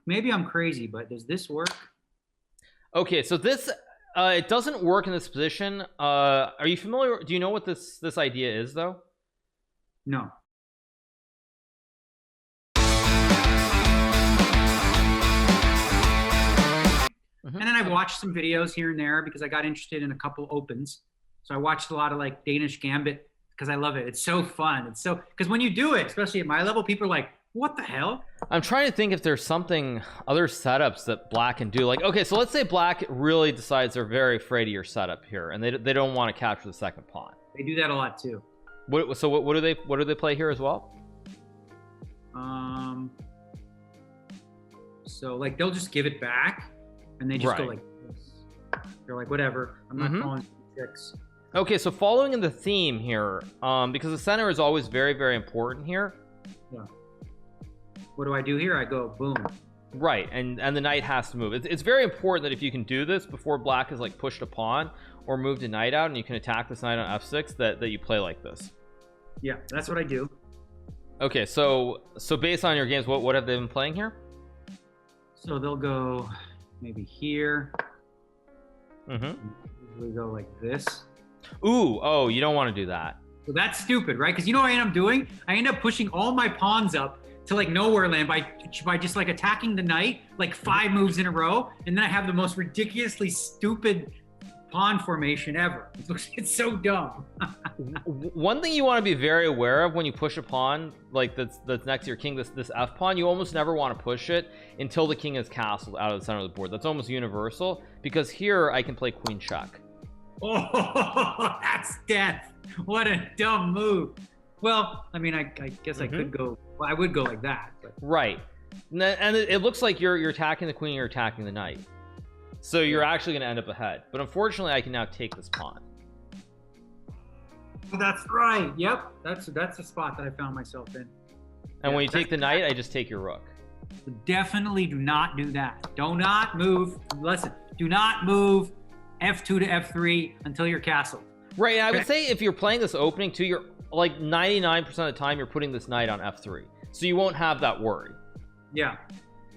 maybe I'm crazy, but does this work? Okay, so this it doesn't work in this position. Are you familiar? Do you know what this idea is, though? No. And then I watched some videos here and there because I got interested in a couple opens. So I watched a lot of like Danish Gambit because I love it. It's so fun. It's so, because when you do it, especially at my level, people are like, what the hell? I'm trying to think if there's something, other setups that black can do. Like, okay, so let's say black really decides they're very afraid of your setup here and they don't want to capture the second pawn. They do that a lot too. What do they play here as well? So like they'll just give it back and they just go like this. They're like, whatever, I'm not calling 6. Okay, so following in the theme here, because the center is always very, very important here. Yeah. What do I do here? I go boom. Right, and the knight has to move. It's very important that if you can do this before black is like pushed a pawn or moved a knight out and you can attack this knight on f6, that you play like this. Yeah, that's what I do. Okay, so based on your games, what have they been playing here? So they'll go maybe here. We go like this. Ooh, oh, you don't want to do that. So that's stupid, right? Because you know what I end up doing? I end up pushing all my pawns up to like nowhere land by just like attacking the knight like 5 moves in a row, and then I have the most ridiculously stupid pawn formation ever. It's so dumb. One thing you want to be very aware of when you push a pawn like that's next to your king, this f pawn, you almost never want to push it until the king is castled out of the center of the board. That's almost universal, because here I can play queen check. Oh, that's death. What a dumb move. Well, I mean, I guess I could go, well, I would go like that, but. Right, and it looks like you're attacking the queen, you're attacking the knight, so you're actually going to end up ahead. But unfortunately I can now take this pawn. That's right. Yep, that's the spot that I found myself in. And when you take the knight, I just take your rook. Definitely do not do that. Do not move. Listen, do not move f2 to f3 until you're castled. Right. I would say if you're playing this opening too, you're like 99% of the time you're putting this knight on f3, so you won't have that worry. Yeah.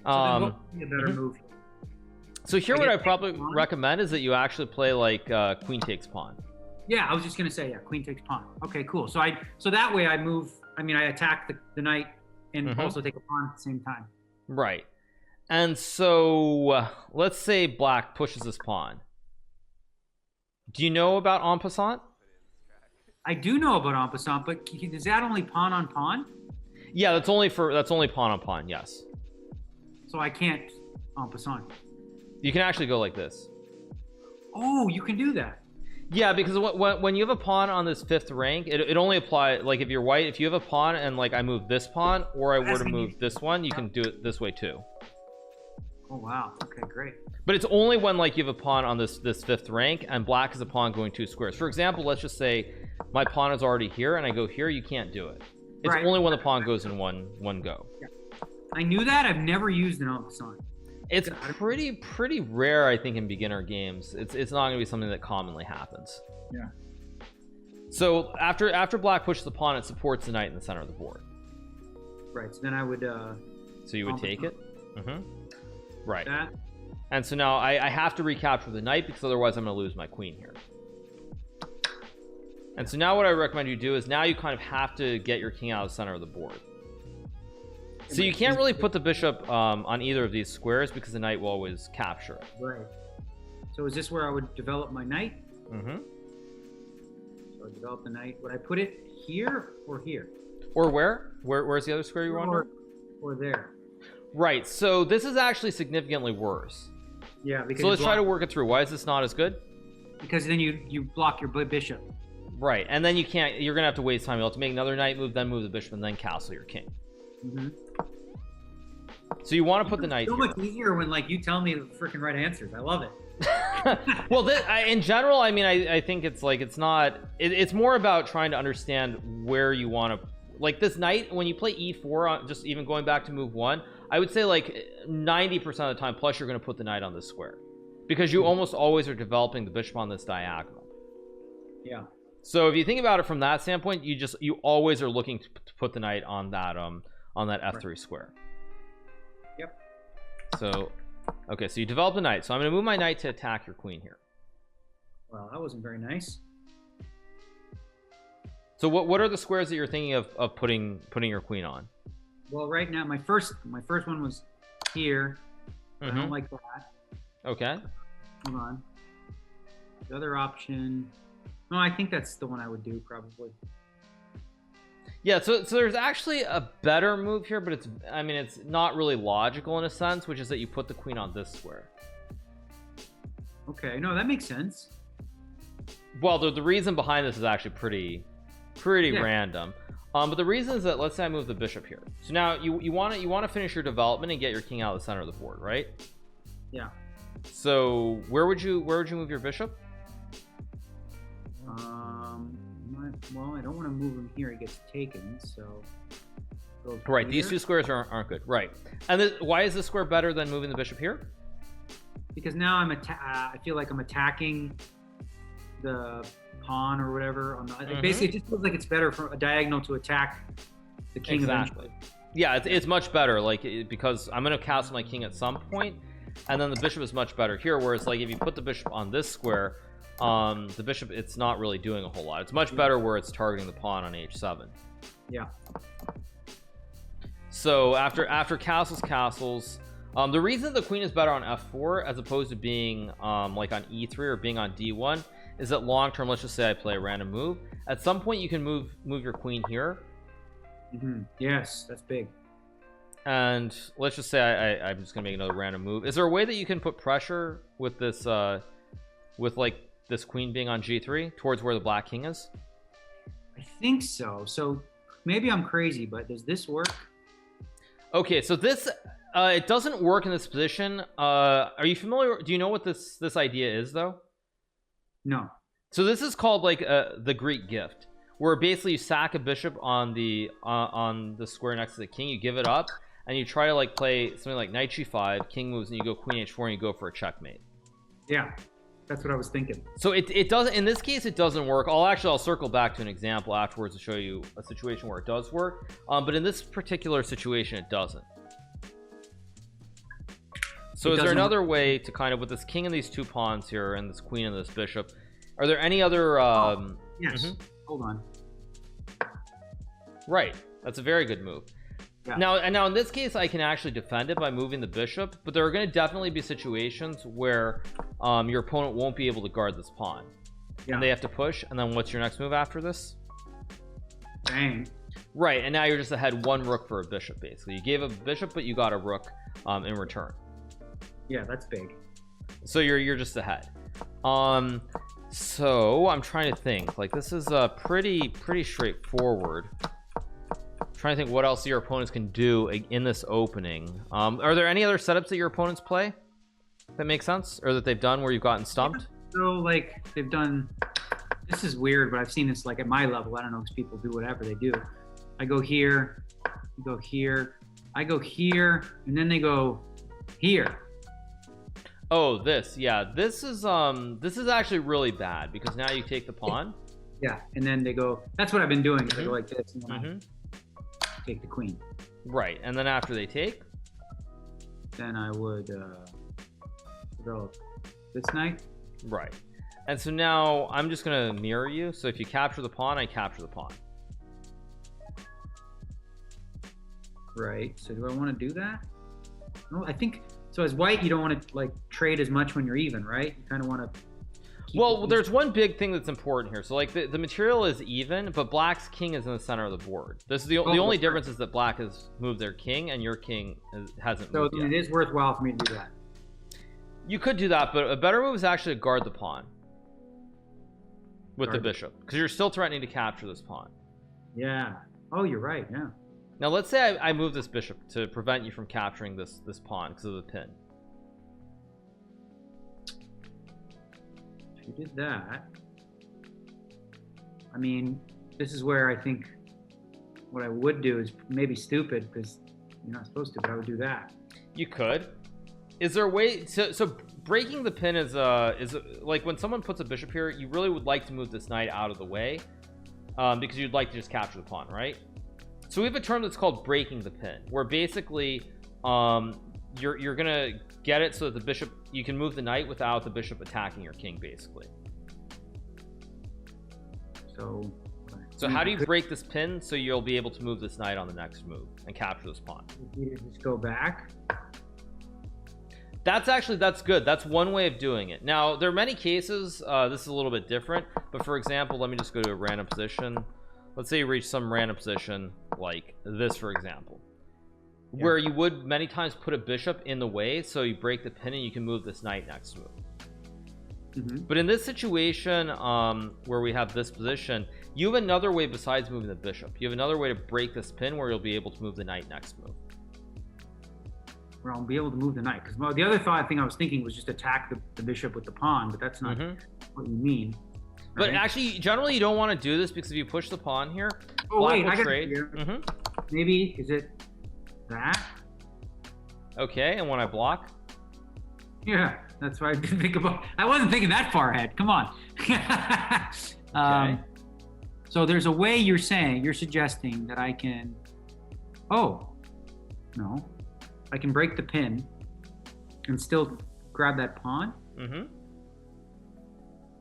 So a better move. So here, what I probably recommend is that you actually play like queen takes pawn. Yeah, I was just gonna say, yeah, queen takes pawn. Okay, cool. So that way I move. I mean, I attack the knight and also take a pawn at the same time. Right. And so let's say black pushes this pawn. Do you know about en passant? I do know about en passant, but is that only pawn on pawn? Yeah, that's only pawn on pawn. Yes. So I can't en passant. You can actually go like this. Oh, you can do that. Yeah, because when you have a pawn on this 5th rank, it only applies like if you're white. If you have a pawn and like I move this pawn, or I were to move this one, you can do it this way too. Oh wow. Okay, great. But it's only when like you have a pawn on this 5th rank and black is a pawn going 2 squares. For example, let's just say my pawn is already here and I go here. You can't do it. It's only when the pawn goes in one go. Yeah. I knew that. I've never used an en passant. It's pretty rare, I think, in beginner games. It's not going to be something that commonly happens. Yeah. So after black pushes the pawn, it supports the knight in the center of the board. Right. So then I would. So you would take it. Right. That. And so now I have to recapture the knight because otherwise I'm going to lose my queen here. And so now what I recommend you do is now you kind of have to get your king out of the center of the board. So you can't really put the bishop on either of these squares because the knight will always capture it. Right. So is this where I would develop my knight? So I develop the knight. Would I put it here or here? Or where? Where's the other square you want? Or there. Right. So this is actually significantly worse. Yeah. Because so let's try to work it through. Why is this not as good? Because then you block your bishop. Right. And then you're gonna have to waste time. You'll have to make another knight move, then move the bishop, and then castle your king. So you want to put the knight so much easier when like you tell me the freaking right answers. I love it. Well, in general, I mean, I think it's like it's more about trying to understand where you want to, like this knight when you play e4 just even going back to move 1, I would say like 90% of the time plus you're going to put the knight on this square because you almost always are developing the bishop on this diagonal. Yeah. So if you think about it from that standpoint, you always are looking to put the knight on that f3 square. Yep. So okay, so you developed a knight, so I'm gonna move my knight to attack your queen here. Well, that wasn't very nice. So what are the squares that you're thinking of putting your queen on? Well, right now my first one was here. I don't like that. Okay. Hold on. The other option. No, I think that's the one I would do probably. Yeah, so there's actually a better move here, but it's not really logical in a sense, which is that you put the queen on this square. Okay, no, that makes sense. Well, the reason behind this is actually pretty random. But the reason is that, let's say I move the bishop here. So now you want to finish your development and get your king out of the center of the board, right? Yeah. So where would you move your bishop? Well, I don't want to move him here. He gets taken. So. Right. These two squares aren't good. Right. And why is this square better than moving the bishop here? Because now I feel like I'm attacking the pawn or whatever on the basically it just feels like it's better for a diagonal to attack the king eventually. Yeah, it's much better because I'm going to castle my king at some point, and then the bishop is much better here, whereas like if you put the bishop on this square, the bishop, it's not really doing a whole lot. It's much better where it's targeting the pawn on h7. Yeah. So after castles, the reason the queen is better on f4 as opposed to being like on e3 or being on d1 is that long term, let's just say I play a random move, at some point you can move your queen here. Yes, that's big. And let's just say I'm just gonna make another random move. Is there a way that you can put pressure with this with like this queen being on g3 towards where the black king is? I think so. So maybe I'm crazy, but does this work? Okay, so this it doesn't work in this position. Are you familiar? Do you know what this idea is though? No. So this is called like the Greek gift, where basically you sack a bishop on the square next to the king, you give it up, and you try to like play something like knight g5, king moves, and you go queen h4, and you go for a checkmate. Yeah, that's what I was thinking. So it doesn't, in this case it doesn't work. I'll circle back to an example afterwards to show you a situation where it does work, but in this particular situation it doesn't. So is there another way to kind of, with this king and these two pawns here and this queen and this bishop, are there any other yes. Hold on. Right, that's a very good move. Yeah. Now in this case I can actually defend it by moving the bishop, but there are going to definitely be situations where your opponent won't be able to guard this pawn, and they have to push. And then what's your next move after this? Bang. Right, and now you're just ahead one rook for a bishop. Basically you gave a bishop, but you got a rook in return. Yeah, that's big. So you're just ahead. So I'm trying to think, like, this is pretty straightforward. I'm trying to think what else your opponents can do in this opening. Are there any other setups that your opponents play that make sense, or that they've done where you've gotten stumped? So like they've done, this is weird, but I've seen this like at my level. I don't know, because people do whatever they do. I go here, you go here, I go here, and then they go here. Oh, this is actually really bad, because now you take the pawn. Yeah, and then they go, that's what I've been doing. They go like this, and then I take the queen. Right, and then after they take, then I would develop this knight. Right, and so now I'm just gonna mirror you. So if you capture the pawn, I capture the pawn. Right, so do I want to do that? No, I think so. As white, you don't want to like trade as much when you're even, right? You kind of want to. Well, there's one big thing that's important here. So like the material is even, but black's king is in the center of the board. This is the only difference is that black has moved their king and your king hasn't moved yet. It is worthwhile for me to do that. You could do that, but a better move is actually to guard the pawn with the bishop, because you're still threatening to capture this pawn. Yeah. Oh, you're right. Yeah. Now let's say I move this bishop to prevent you from capturing this pawn because of the pin. If you did that, I mean, this is where I think what I would do is maybe stupid, because you're not supposed to, but I would do that. You could. Is there a way so breaking the pin is like when someone puts a bishop here, you really would like to move this knight out of the way, because you'd like to just capture the pawn, right? So we have a term that's called breaking the pin, where basically you're gonna get it so that the bishop, you can move the knight without the bishop attacking your king, basically. So how do you break this pin so you'll be able to move this knight on the next move and capture this pawn? You just go back. That's good. That's one way of doing it. Now there are many cases, this is a little bit different, but for example, let me just go to a random position. Let's say you reach some random position like this, for example, where you would many times put a bishop in the way, so you break the pin and you can move this knight next move. But in this situation, where we have this position, you have another way besides moving the bishop. You have another way to break this pin where you'll be able to move the knight next move. Where I'll be able to move the knight, because the other thing I was thinking was just attack the bishop with the pawn, but that's not what you mean. Right? But actually, generally, you don't want to do this, because if you push the pawn here, wait, I got trade. Maybe is it that? Okay, and when I block, yeah, that's what I didn't think about. I wasn't thinking that far ahead. Come on. Okay. So there's a way you're suggesting that I can. Oh, no. I can break the pin and still grab that pawn.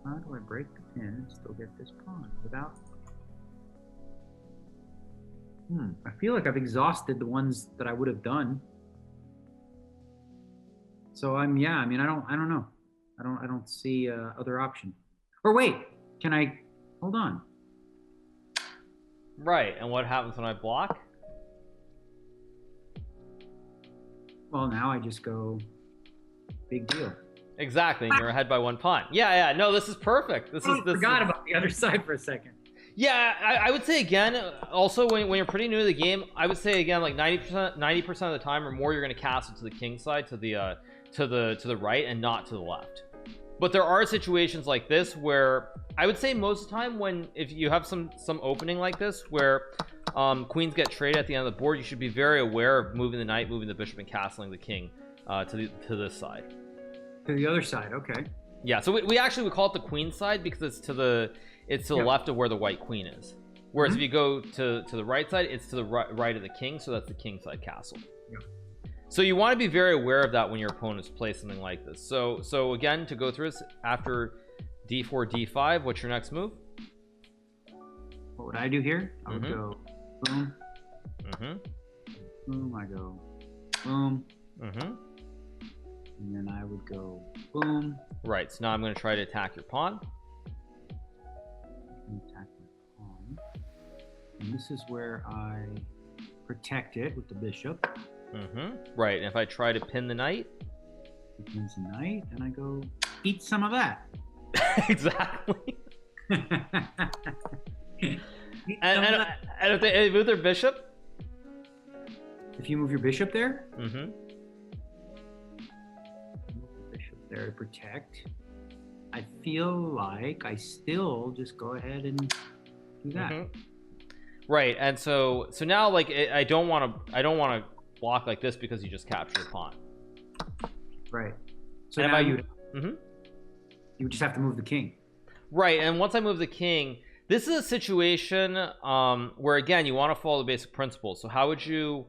How do I break the pin and still get this pawn without? I feel like I've exhausted the ones that I would have done. So I mean, I don't know. I don't see other option. Or wait, can I? Hold on. Right, and what happens when I block? Well, now I just go, big deal. Exactly, and you're ahead by one pawn. Yeah, no, this is perfect. This forgot about the other side for a second. Yeah, I would say again, also when you're pretty new to the game, I would say again, like 90% of the time or more, you're going to castle to the king side, to the right, and not to the left. But there are situations like this where I would say most of the time, if you have some opening like this where queens get traded at the end of the board, you should be very aware of moving the knight, moving the bishop, and castling the king to this side. To the other side, okay. Yeah, so we actually would call it the queen side because it's to the left of where the white queen is. Whereas if you go to the right side, it's to the right of the king, so that's the king side castle. Yeah. So you want to be very aware of that when your opponents play something like this. So again, to go through this, after d4, d5, what's your next move? What would I do here? I would go boom. Boom, I go boom. And then I would go boom. Right, so now I'm going to try to attack your pawn. Attack my pawn. And this is where I protect it with the bishop. Right, and if I try to pin the knight? It pins the knight, and I go eat some of that. Exactly. and if they move their bishop? If you move your bishop there? Move the bishop there to protect. I feel like I still just go ahead and do that. Right, and so now like I don't want to block like this because you just captured a pawn. Right. So now you just have to move the king. Right, and once I move the king, this is a situation where again you want to follow the basic principles. So how would you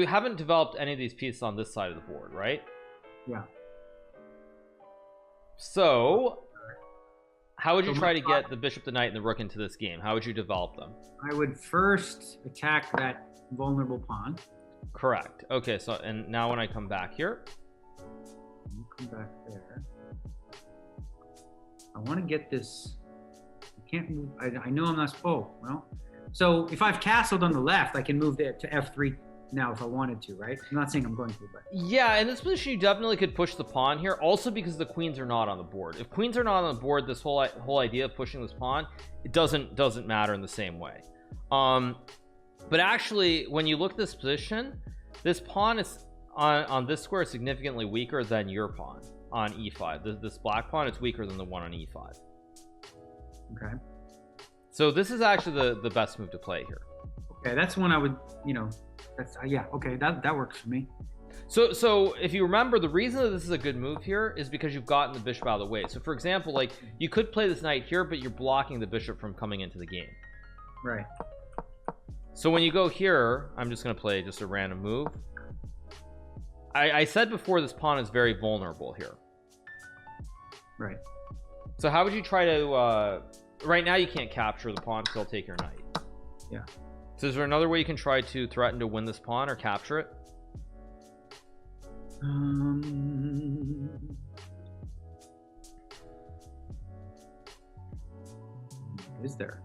haven't developed any of these pieces on this side of the board, right? Yeah. So how would you try to get the bishop, the knight, and the rook into this game? How would you develop them? I would first attack that vulnerable pawn. Correct. Okay, so and now when I come back here, come back there. I want to get this. I can't move. I know I'm not. Oh, well. So if I've castled on the left, I can move it to f3 now if I wanted to, right? I'm not saying I'm going to, but yeah, in this position you definitely could push the pawn here. Also because the queens are not on the board. If queens are not on the board, this whole idea of pushing this pawn, it doesn't matter in the same way. But actually, when you look at this position, this pawn is on this square is significantly weaker than your pawn on e5. This black pawn is weaker than the one on e5. Okay. So this is actually the best move to play here. Okay, that's one I would, that's yeah. Okay, that works for me. So if you remember, the reason that this is a good move here is because you've gotten the bishop out of the way. So for example, like you could play this knight here, but you're blocking the bishop from coming into the game. Right. So when you go here, I'm just going to play just a random move. I said before this pawn is very vulnerable here. Right. So how would you try to right now you can't capture the pawn because they'll take your knight. Yeah. So is there another way you can try to threaten to win this pawn or capture it? Is there?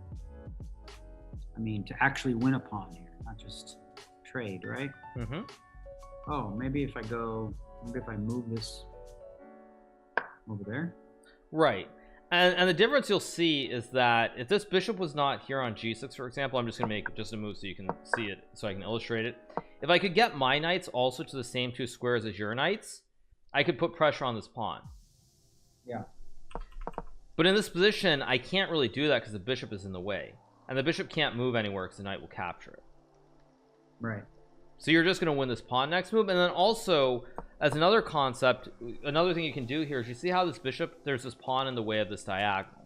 I mean, to actually win a pawn here, not just trade, right? Mm-hmm. Oh, maybe if I move this over there. Right. And the difference you'll see is that if this bishop was not here on g6, for example, I'm just going to make just a move so you can see it, so I can illustrate it. If I could get my knights also to the same 2 squares as your knights, I could put pressure on this pawn. Yeah. But in this position, I can't really do that because the bishop is in the way. And the bishop can't move anywhere because the knight will capture it. Right. So you're just going to win this pawn next move. And then also, as another concept, another thing you can do here is you see how this bishop, there's this pawn in the way of this diagonal.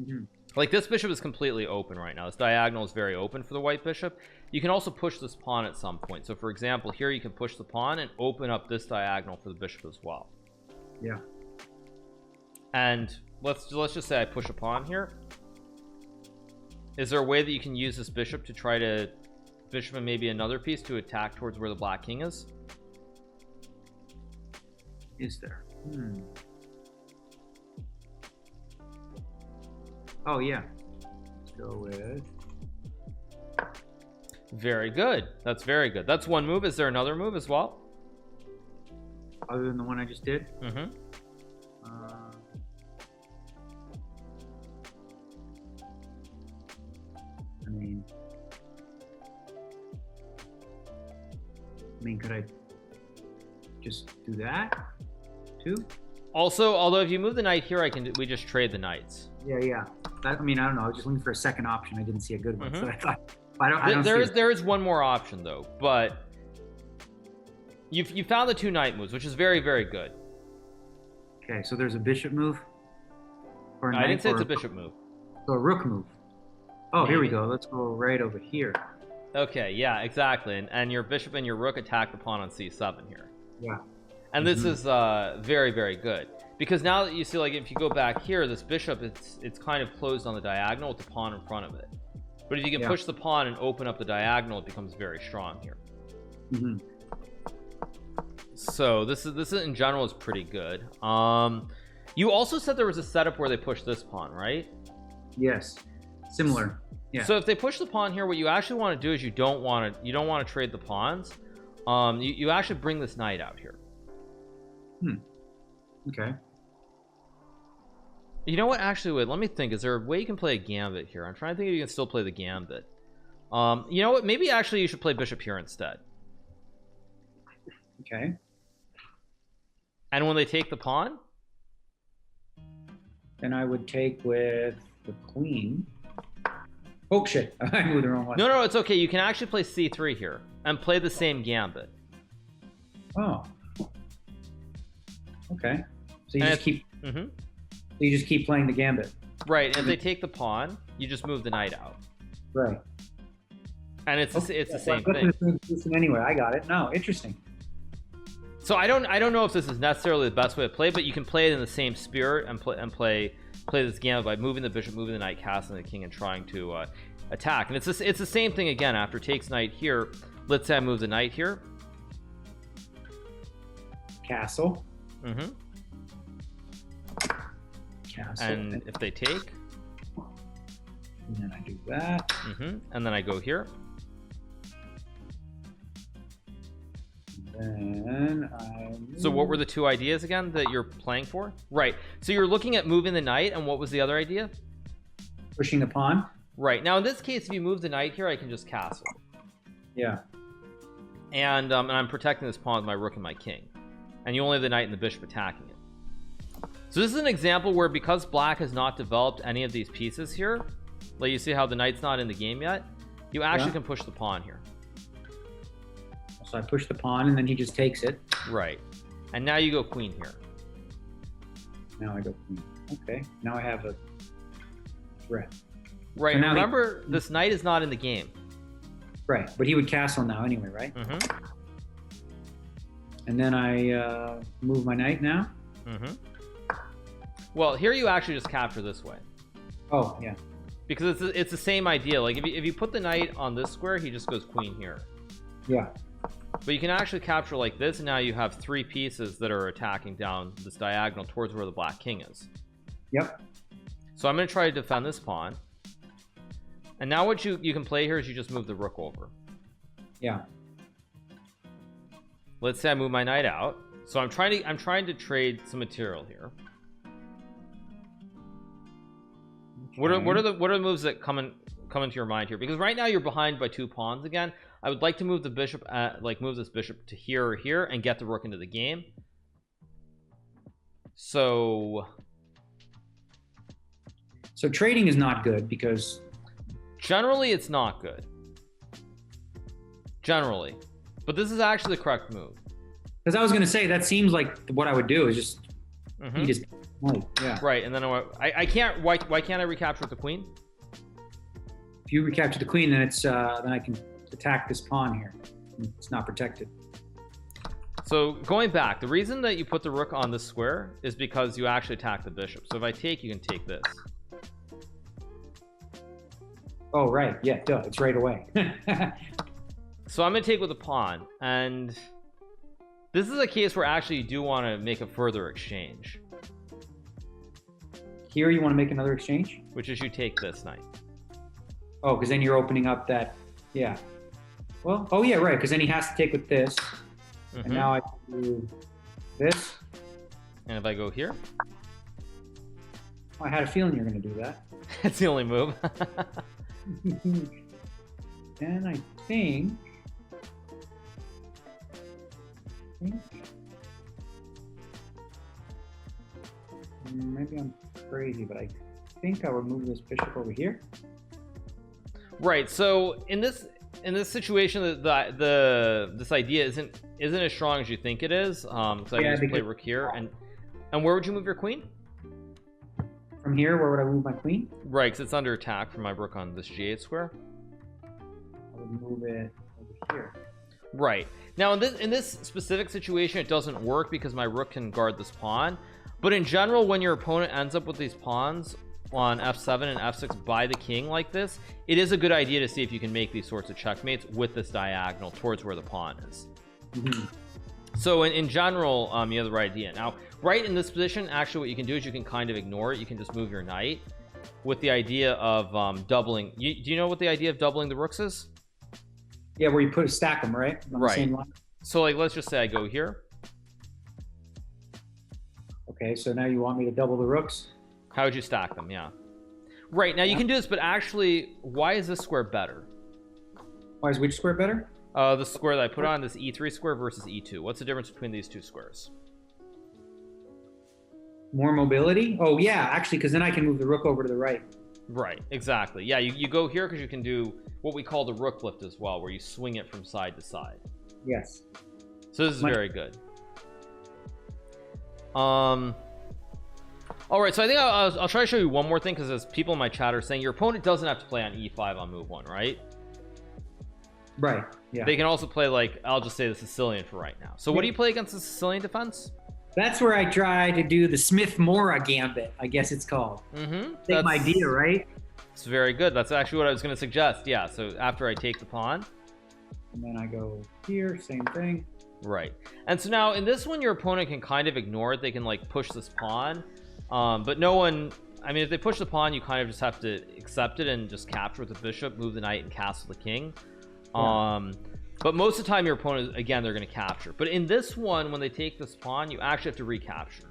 Mm-hmm. Like this bishop is completely open right now. This diagonal is very open for the white bishop. You can also push this pawn at some point. So for example, here you can push the pawn and open up this diagonal for the bishop as well. Yeah. And let's just say I push a pawn here. Is there a way that you can use this bishop to try to bishop and maybe another piece to attack towards where the black king is? Is there? Oh yeah. Let's go with. Very good. That's very good. That's one move. Is there another move as well? Other than the one I just did? Mm-hmm. I mean, could I just do that too? Also, although if you move the knight here, we just trade the knights. Yeah. I mean, I don't know. I was just looking for a second option. I didn't see a good one, so I thought there is one more option though, but you found the 2 knight moves, which is very, very good. Okay, so there's a bishop move. Or a knight, I didn't say it's a bishop move. So a rook move. Oh, here we go. Let's go right over here. Okay, yeah, exactly. And your bishop and your rook attack the pawn on c7 here. Yeah. And this is very, very good. Because now that you see, like, if you go back here, this bishop, it's kind of closed on the diagonal with the pawn in front of it. But if you can push the pawn and open up the diagonal, it becomes very strong here. Mm-hmm. So this in general is pretty good. You also said there was a setup where they pushed this pawn, right? Yes. Similar. Yeah. So if they push the pawn here, what you actually want to do is you don't want to trade the pawns. You actually bring this knight out here. Okay. You know what? Actually, wait. Let me think. Is there a way you can play a gambit here? I'm trying to think if you can still play the gambit. You know what? Maybe actually you should play bishop here instead. Okay. And when they take the pawn, then I would take with the queen. Oh shit! I moved the wrong one. No, it's okay. You can actually play c3 here and play the same gambit. Oh. Okay. So you just keep. Mm-hmm. So you just keep playing the gambit. Right. And if they take the pawn, you just move the knight out. Right. And it's the same thing. The same position anyway. I got it. No, interesting. So I don't know if this is necessarily the best way to play, but you can play it in the same spirit and play this gambit by moving the bishop, moving the knight, castling the king, and trying to attack. And it's the same thing again. After takes knight here, let's say I move the knight here. Castle. Mm-hmm. Castle. And if they take, and then I do that. Mm-hmm. And then I go here. Then I move. So what were the 2 ideas again that you're playing for? Right. So you're looking at moving the knight, and what was the other idea? Pushing the pawn. Right. Now in this case, if you move the knight here, I can just castle. Yeah. And I'm protecting this pawn with my rook and my king. And you only have the knight and the bishop attacking it. So this is an example where, because black has not developed any of these pieces here, like you see how the knight's not in the game yet, you actually can push the pawn here. So I push the pawn and then he just takes it. Right. And now you go queen here. Now I go queen. Okay. Now I have a threat. Right. So remember, this knight is not in the game. Right. But he would castle now anyway, right? Mm-hmm. And then I move my knight now. Well, here you actually just capture this way. Oh, yeah. Because it's the same idea. Like if you put the knight on this square, he just goes queen here. Yeah. But you can actually capture like this, and now you have 3 pieces that are attacking down this diagonal towards where the black king is. Yep. So I'm going to try to defend this pawn. And now what you can play here is you just move the rook over. Yeah. Let's say I move my knight out. So I'm trying to trade some material here. Okay. What are the moves that come into your mind here? Because right now you're behind by 2 pawns again. I would like to move the bishop move this bishop to here or here and get the rook into the game. So trading is not good because generally it's not good. Generally. But this is actually the correct move. Because I was going to say that seems like what I would do is just he just yeah. Right, and then I can't. Why can't I recapture with the queen? If you recapture the queen, then it's then I can attack this pawn here. It's not protected. So going back, the reason that you put the rook on this square is because you actually attack the bishop. So if I take, you can take this. Oh right, yeah, duh, it's right away. So I'm gonna take with the pawn, and this is a case where actually you do want to make a further exchange. Here you want to make another exchange? Which is you take this knight. Oh, because then you're opening up that, yeah. Well, oh yeah, right, because then he has to take with this. And now I can do this. And if I go here? I had a feeling you're going to do that. That's the only move. And I think maybe I'm crazy, but I think I'll remove this bishop over here. Right. So in this situation, this idea isn't as strong as you think it is. So I just play rook here, and where would you move your queen? From here, where would I move my queen? Right, because it's under attack from my rook on this G8 square. I would move it over here. Right. Now in this specific situation, it doesn't work because my rook can guard this pawn. But in general, when your opponent ends up with these pawns on f7 and f6 by the king like this, it is a good idea to see if you can make these sorts of checkmates with this diagonal towards where the pawn is. So in general, you have the right idea. Now, right in this position, actually what you can do is you can kind of ignore it. You can just move your knight with the idea of doubling. Do you know what the idea of doubling the rooks is? Yeah, where you stack them, right? On the same line. So like, let's just say I go here. Okay, so now you want me to double the rooks? How would you stack them? Yeah. Right, now you can do this, but actually, why is this square better? Why is which square better? The square that I put on, this E3 square versus E2. What's the difference between these 2 squares? More mobility? Oh, yeah, actually, because then I can move the rook over to the right. Right, exactly. Yeah, you go here because you can do what we call the rook lift as well, where you swing it from side to side. Yes. So this is very good. All right, so I think I'll try to show you one more thing, because as people in my chat are saying, your opponent doesn't have to play on E5 on move 1, right? Right, yeah. They can also play, like, I'll just say the Sicilian for right now. So what do you play against the Sicilian defense? That's where I try to do the Smith-Morra Gambit, I guess it's called. Same idea, right? It's very good. That's actually what I was going to suggest. Yeah, so after I take the pawn. And then I go here, same thing. Right. And so now in this one, your opponent can kind of ignore it. They can, like, push this pawn. But no one... I mean, if they push the pawn, you kind of just have to accept it and just capture with the bishop, move the knight, and castle the king. But most of the time your opponent, again, they're going to capture. But in this one, when they take this pawn, you actually have to recapture.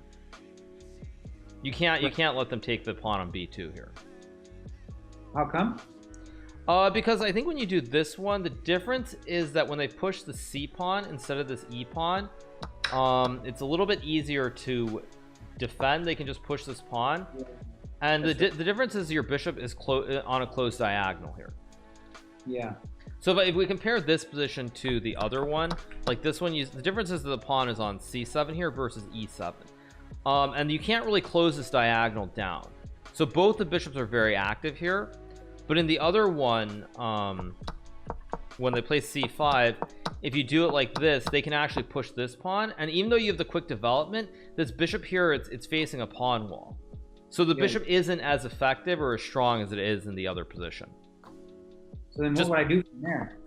You can't let them take the pawn on b2 here. How come? Because I think when you do this one, the difference is that when they push the c pawn instead of this e pawn, it's a little bit easier to defend. They can just push this pawn, and the difference is your bishop is on a closed diagonal here. Yeah. So if we compare this position to the other one, like this one, the difference is that the pawn is on c7 here versus e7, and you can't really close this diagonal down. So both the bishops are very active here, but in the other one, when they play c5, if you do it like this, they can actually push this pawn, and even though you have the quick development, this bishop here, it's facing a pawn wall, so the bishop isn't as effective or as strong as it is in the other position. So then what would I do from there?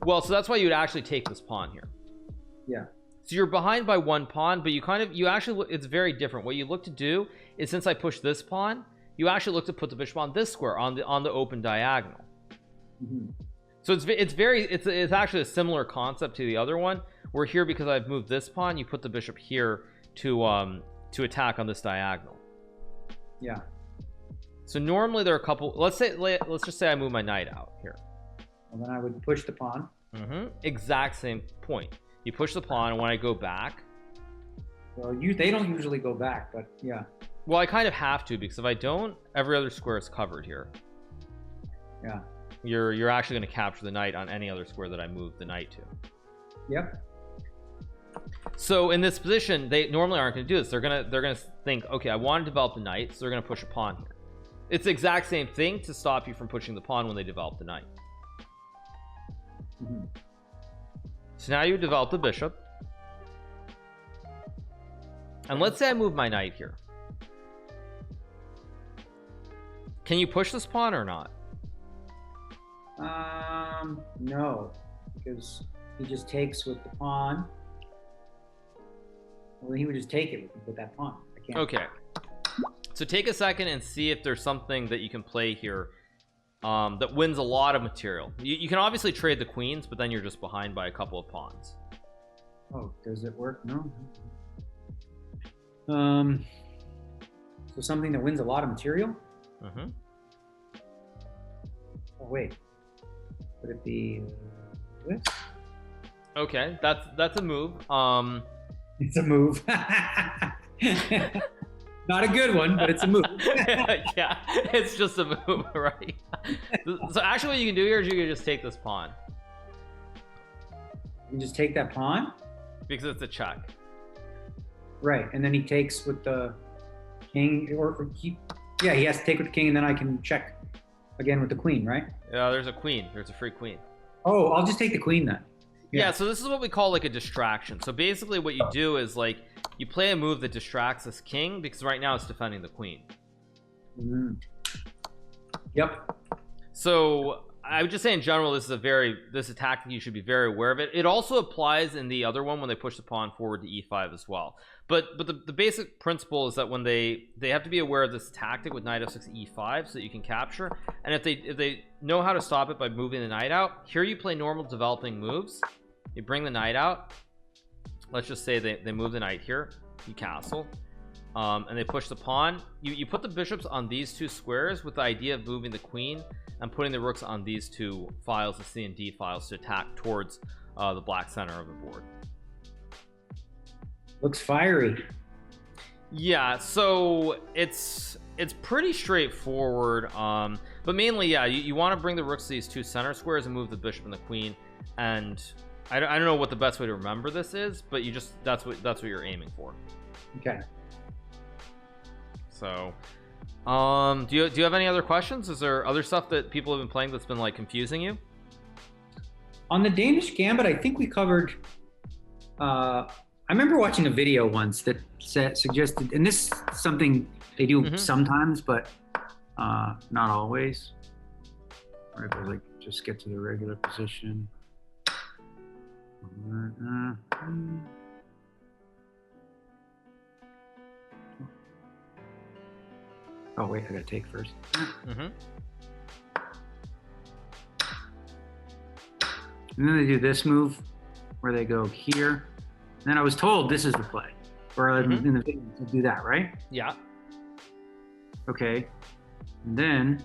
Well, so that's why you would actually take this pawn here. Yeah. So you're behind by one pawn, but you actually it's very different. What you look to do is, since I pushed this pawn, you actually look to put the bishop on this square, on the open diagonal. So it's actually a similar concept to the other one, where here, because I've moved this pawn, you put the bishop here to attack on this diagonal. Yeah. So normally there are a couple, let's just say I move my knight out here. And then I would push the pawn. Exact same point. You push the pawn, and when I go back, well, they don't usually go back, but yeah. Well, I kind of have to, because if I don't, every other square is covered here. Yeah. You're actually going to capture the knight on any other square that I move the knight to. Yep. So in this position, they normally aren't going to do this. They're gonna think, okay, I want to develop the knight, so they're going to push a pawn here. It's the exact same thing to stop you from pushing the pawn when they develop the knight. So now you develop the bishop, and let's say I move my knight here. Can you push this pawn or not? No, because he just takes with the pawn. Well, he would just take it with that pawn. I can't. Okay, so take a second and see if there's something that you can play here that wins a lot of material. You can obviously trade the queens, but then you're just behind by a couple of pawns. Oh, does it work? No. So something that wins a lot of material? Oh, wait. Would it be this? Okay, that's a move. It's a move. Not a good one, but it's a move. Yeah, it's just a move, right? So actually what you can do here is you can just take this pawn. You can just take that pawn? Because it's a check. Right, and then he takes with the king, he has to take with the king, and then I can check again with the queen, right? Yeah, there's a queen. There's a free queen. Oh, I'll just take the queen then. Yeah, so this is what we call like a distraction. So basically what you do is like you play a move that distracts this king, because right now it's defending the queen. Yep. So I would just say in general, this is a tactic you should be very aware of it. It also applies in the other one when they push the pawn forward to e5 as well. But the basic principle is that when they have to be aware of this tactic with knight f6 e5 so that you can capture. And if they know how to stop it by moving the knight out, here you play normal developing moves. You bring the knight out. Let's just say they move the knight here. You castle. And they push the pawn. You put the bishops on these two squares with the idea of moving the queen and putting the rooks on these two files, the C and D files, to attack towards the black center of the board. Looks fiery. Yeah, so it's pretty straightforward. But mainly, yeah, you want to bring the rooks to these two center squares and move the bishop and the queen. And I don't know what the best way to remember this is, but that's what you're aiming for. Okay. So do you have any other questions? Is there other stuff that people have been playing that's been like confusing you? On the Danish Gambit, I think we covered I remember watching a video once that suggested, and this is something they do sometimes, but not always. Right, but like just get to the regular position. Oh wait, I gotta take first. And then they do this move where they go here. And then I was told this is the play, or in the video to do that, right? Yeah. Okay. And then,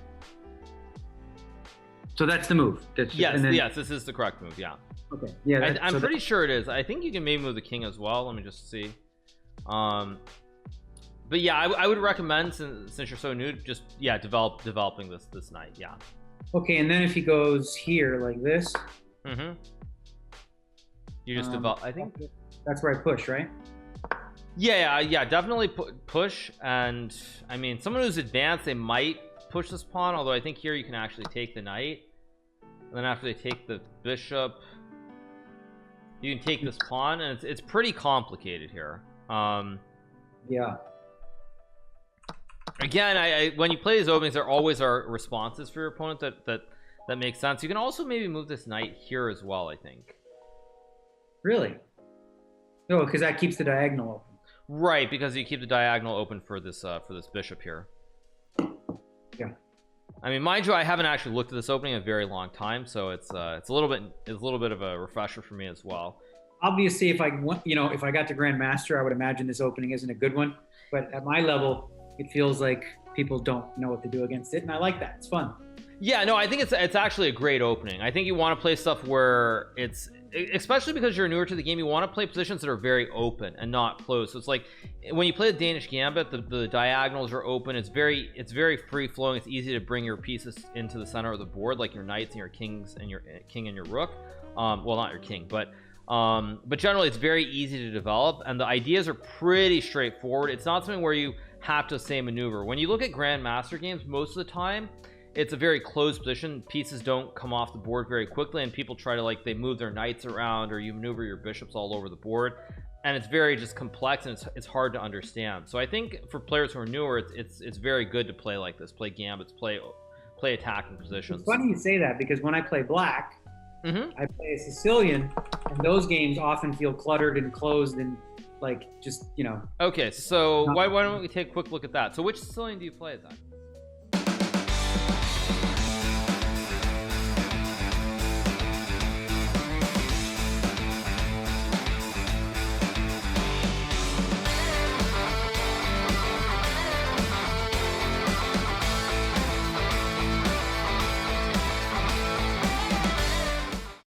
so that's the move. Yes, yes, this is the correct move. Yeah. Okay. Yeah. I'm pretty sure it is. I think you can maybe move the king as well. Let me just see. But yeah, I would recommend, since you're so new, just developing this knight. Yeah. Okay, and then if he goes here like this. You just develop. I think that's where I push, right? Yeah, definitely push. And I mean, someone who's advanced, they might push this pawn. Although I think here you can actually take the knight. and then after they take the bishop, you can take this pawn, and it's pretty complicated here. Yeah. Again, when you play these openings, there always are responses for your opponent that makes sense. You can also maybe move this knight here as well, I think. Really? Oh, because that keeps the diagonal open. Right, because you keep the diagonal open for this bishop here. Yeah. I mean, mind you, I haven't actually looked at this opening in a very long time, so it's a little bit of a refresher for me as well. Obviously, if I got to Grandmaster, I would imagine this opening isn't a good one. But at my level, it feels like people don't know what to do against it, and I like that. It's fun. Yeah, no, I think it's actually a great opening. I think you want to play stuff where it's, especially because you're newer to the game, you want to play positions that are very open and not closed. So it's like when you play the Danish Gambit, the diagonals are open. It's very free flowing. It's easy to bring your pieces into the center of the board, like your knights and your kings and your king and your rook. Well, not your king, but generally it's very easy to develop, and the ideas are pretty straightforward. It's not something where you have to say maneuver. When you look at Grandmaster games, most of the time it's a very closed position. Pieces don't come off the board very quickly, and people try to, like, they move their knights around, or you maneuver your bishops all over the board, and it's very just complex, and it's hard to understand. So I think for players who are newer, it's very good to play like this, play gambits, play attacking positions. It's funny you say that, because when I play black, I play a Sicilian, and those games often feel cluttered and closed and like just, Okay, so why don't we take a quick look at that? So which Sicilian do you play then?